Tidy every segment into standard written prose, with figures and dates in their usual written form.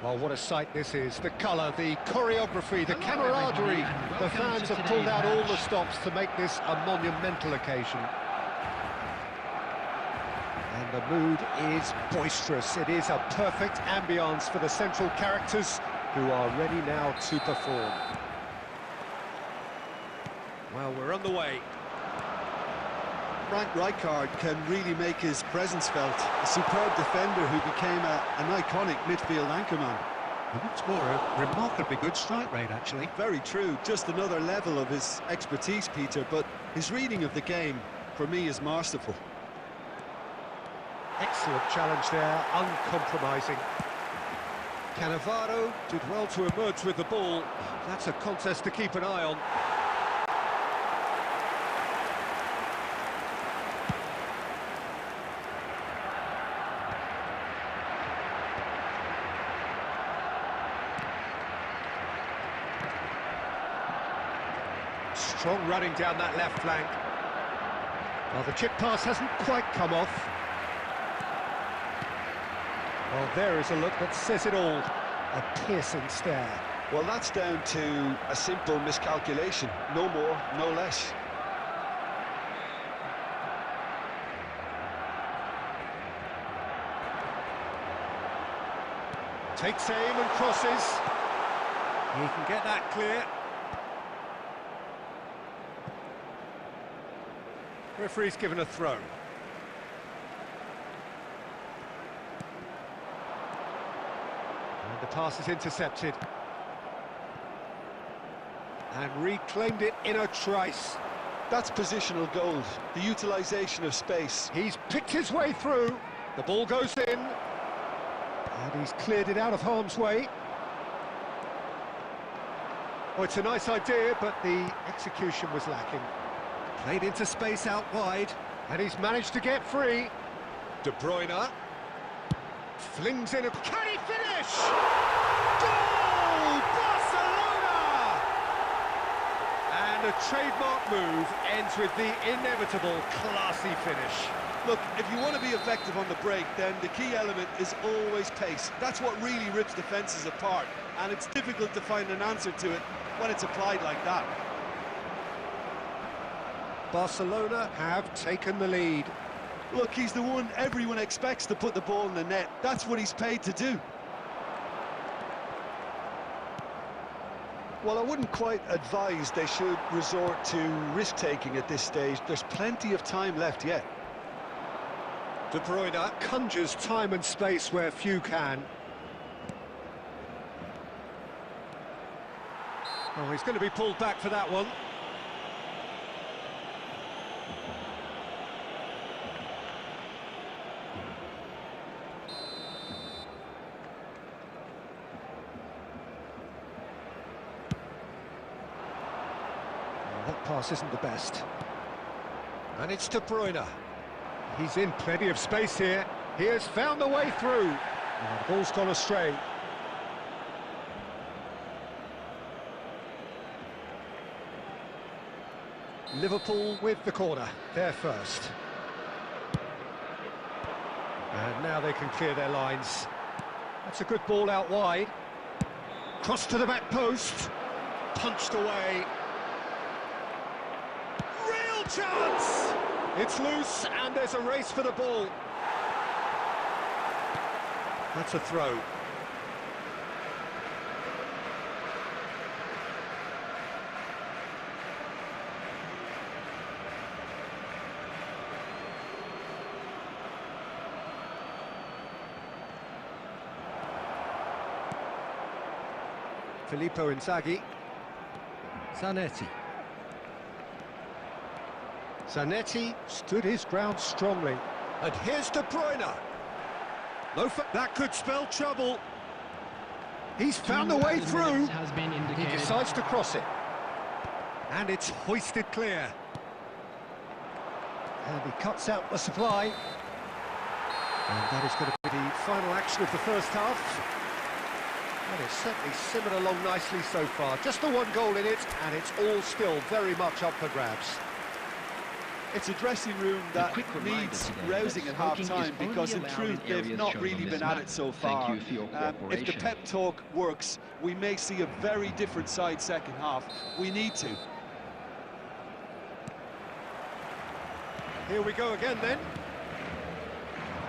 Well, what a sight this is. The colour, the choreography, the camaraderie. The fans have pulled out all the stops to make this a monumental occasion. And the mood is boisterous. It is a perfect ambience for the central characters who are ready now to perform. Well, we're on the way. Frank Rijkaard can really make his presence felt. A superb defender who became an iconic midfield anchorman. And what's more, a remarkably good strike rate, actually. Very true. Just another level of his expertise, Peter, but his reading of the game, for me, is masterful. Excellent challenge there, uncompromising. Cannavaro did well to emerge with the ball. That's a contest to keep an eye on. Strong running down that left flank. Well, the chip pass hasn't quite come off. Well, there is a look that says it all. A piercing stare. Well, that's down to a simple miscalculation. No more, no less. Takes aim and crosses. He can get that clear. Referee's given a throw. And the pass is intercepted. And reclaimed it in a trice. That's positional gold, the utilisation of space. He's picked his way through. The ball goes in. And he's cleared it out of harm's way. Oh, it's a nice idea, but the execution was lacking. Played into space out wide, and he's managed to get free. De Bruyne flings in a... Can he finish? Goal! Barcelona! And a trademark move ends with the inevitable classy finish. Look, if you want to be effective on the break, then the key element is always pace. That's what really rips defences apart, and it's difficult to find an answer to it when it's applied like that. Barcelona have taken the lead. Look, he's the one everyone expects to put the ball in the net. That's what he's paid to do. Well, I wouldn't quite advise they should resort to risk-taking at this stage. There's plenty of time left yet. De Bruyne conjures time and space where few can. Oh, he's going to be pulled back for that one. That pass isn't the best. And it's De Bruyne. He's in plenty of space here. He has found the way through. Oh, the ball's gone astray. Liverpool with the corner. They're first. And now they can clear their lines. That's a good ball out wide. Cross to the back post. Punched away. Real chance! It's loose, and there's a race for the ball. That's a throw. Filippo Inzaghi. Zanetti. Zanetti stood his ground strongly. And here's De Bruyne. That could spell trouble. He's found the way through. He decides to cross it. And it's hoisted clear. And he cuts out the supply. And that is going to be the final action of the first half. And it's certainly simmered along nicely so far. Just the one goal in it, and it's all still very much up for grabs. It's a dressing room that needs rousing at half-time, because in truth they've not really been at it so far. If the pep talk works, we may see a very different side second half. We need to. Here we go again then.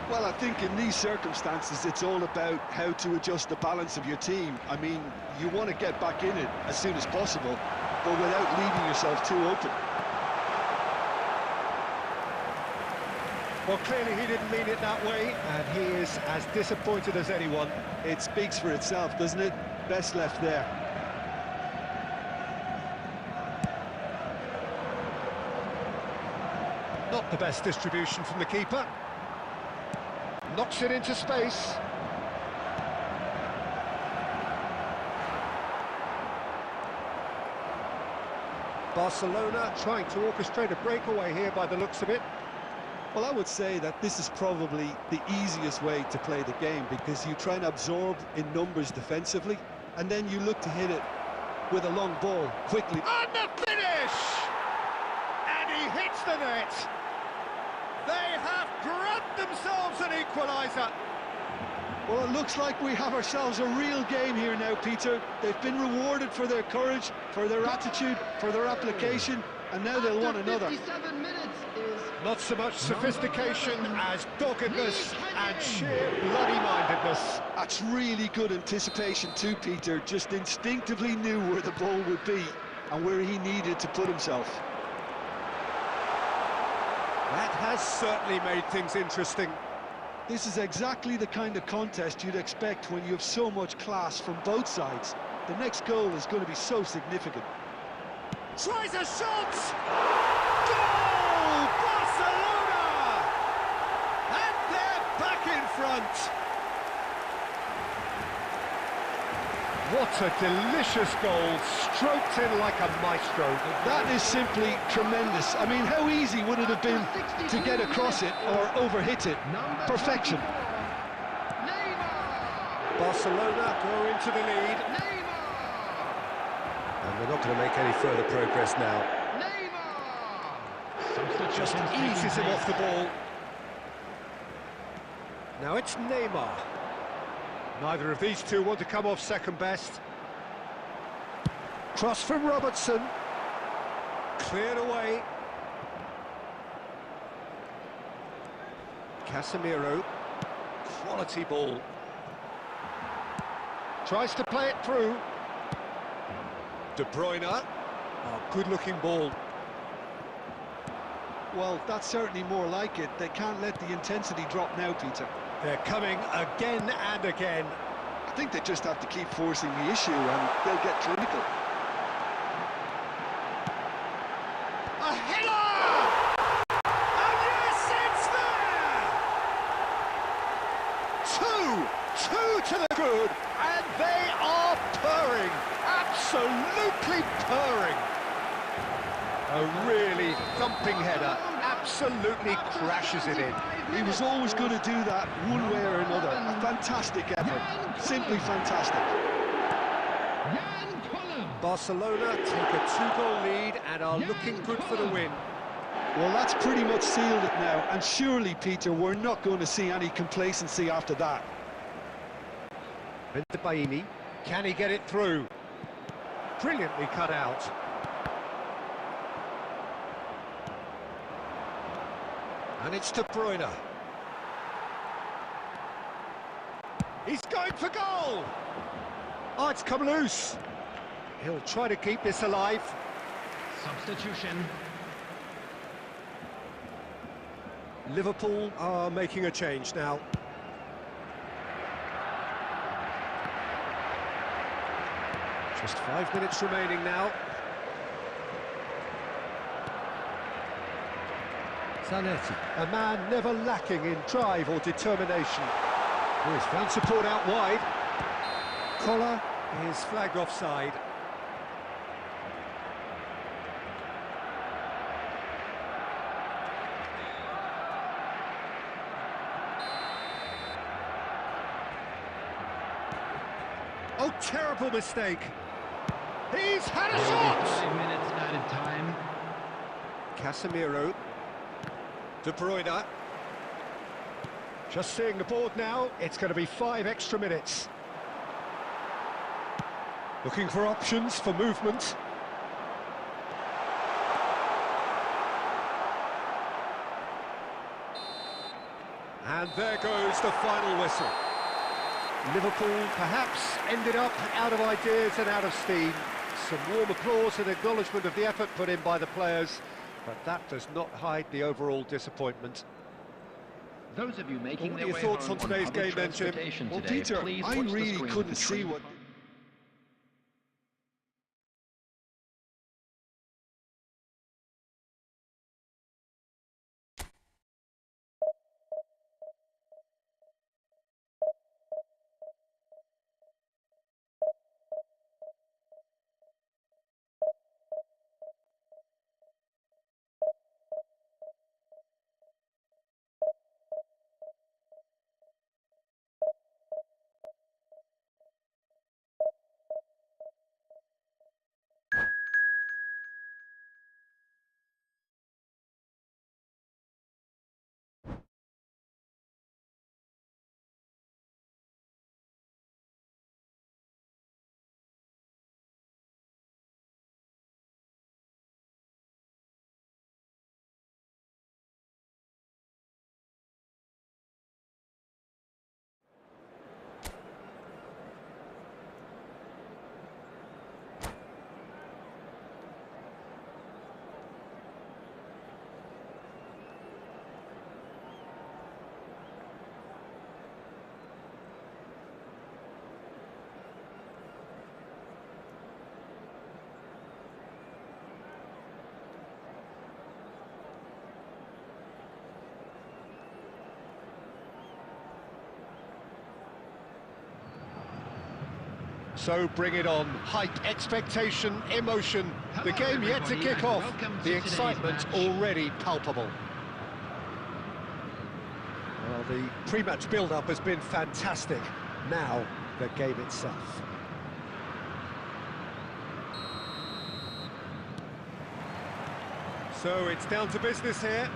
Well, I think in these circumstances it's all about how to adjust the balance of your team. I mean, you want to get back in it as soon as possible, but without leaving yourself too open. Well, clearly he didn't mean it that way, and he is as disappointed as anyone. It speaks for itself, doesn't it? Best left there. Not the best distribution from the keeper. Knocks it into space. Barcelona trying to orchestrate a breakaway here by the looks of it. Well, I would say that this is probably the easiest way to play the game, because you try and absorb in numbers defensively, and then you look to hit it with a long ball quickly. And the finish! And he hits the net! They have grabbed themselves an equaliser! Well, it looks like we have ourselves a real game here now, Peter. They've been rewarded for their courage, for their attitude, for their application, and now they'll want another. 57 minutes is Not so much sophistication as doggedness and sheer bloody-mindedness. That's really good anticipation too, Peter. Just instinctively knew where the ball would be and where he needed to put himself. That has certainly made things interesting. This is exactly the kind of contest you'd expect when you have so much class from both sides. The next goal is going to be so significant. Tries a shot! Goal! Barcelona! And they're back in front! What a delicious goal, stroked in like a maestro. That is simply tremendous. I mean, how easy would it have been to get across it or overhit it? Perfection. Barcelona go into the lead. And they're not going to make any further progress now. Just eases him off the ball. Now it's Neymar. Neither of these two want to come off second best. Cross from Robertson. Cleared away. Casemiro. Quality ball. Tries to play it through. De Bruyne. Oh, good-looking ball. Well, that's certainly more like it. They can't let the intensity drop now, Peter. They're coming again and again. I think they just have to keep forcing the issue and they'll get clinical. A header! And yes, it's there! Two to the good, and they are purring, absolutely purring. A really thumping header, absolutely crashes it in. He was always going to do that one way or another. A fantastic effort, simply fantastic. Barcelona take a 2-goal lead and are looking good for the win. Well, that's pretty much sealed it now, and surely, Peter, we're not going to see any complacency after that. Baini, can he get it through? Brilliantly cut out. And it's De Bruyne. He's going for goal! Oh, it's come loose. He'll try to keep this alive. Substitution. Liverpool are making a change now. Just 5 minutes remaining now. Zanetti, a man never lacking in drive or determination. Oh, he's found support out wide. Collar is flagged offside. Oh, terrible mistake. He's had a shot! 5 minutes added time. Casemiro. De Bruyne. Just seeing the board now, it's going to be 5 extra minutes. Looking for options for movement. And there goes the final whistle. Liverpool perhaps ended up out of ideas and out of steam. Some warm applause and acknowledgement of the effort put in by the players, but that does not hide the overall disappointment. Those of you making What are their your way thoughts home on today's public game then, Jim? transportation Well, today, Peter, please I watch the really screen couldn't to see train. what... So bring it on. Hype, expectation, emotion. The game yet to kick off. The excitement already palpable. Well, the pre-match build-up has been fantastic. Now, the game itself. So it's down to business here.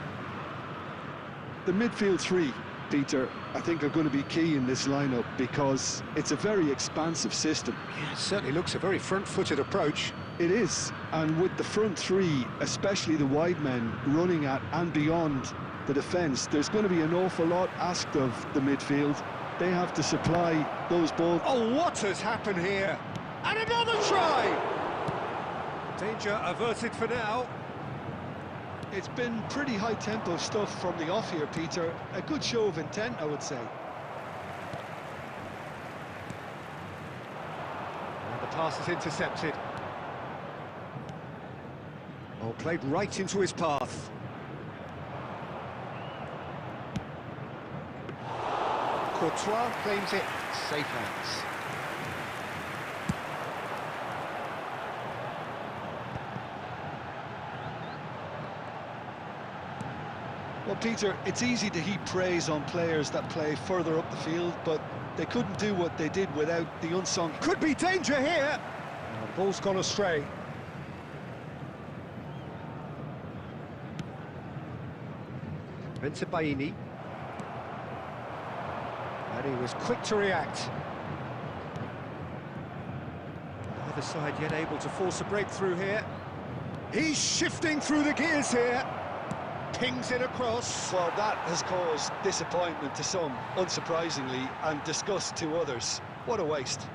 The midfield three, Peter, I think are going to be key in this lineup because it's a very expansive system. Yeah, it certainly looks a very front-footed approach. It is, and with the front three, especially the wide men, running at and beyond the defence, there's going to be an awful lot asked of the midfield. They have to supply those balls. Oh, what has happened here? And another try! Danger averted for now. It's been pretty high-tempo stuff from the off here, Peter. A good show of intent, I would say. And the pass is intercepted. Oh, played right into his path. Courtois claims it, safe hands. Well, Peter, it's easy to heap praise on players that play further up the field, but they couldn't do what they did without the unsung... Could be danger here! Oh, the ball's gone astray. Baini. And he was quick to react. Neither side yet able to force a breakthrough here. He's shifting through the gears here. Pings it across. Well, that has caused disappointment to some, unsurprisingly, and disgust to others. What a waste.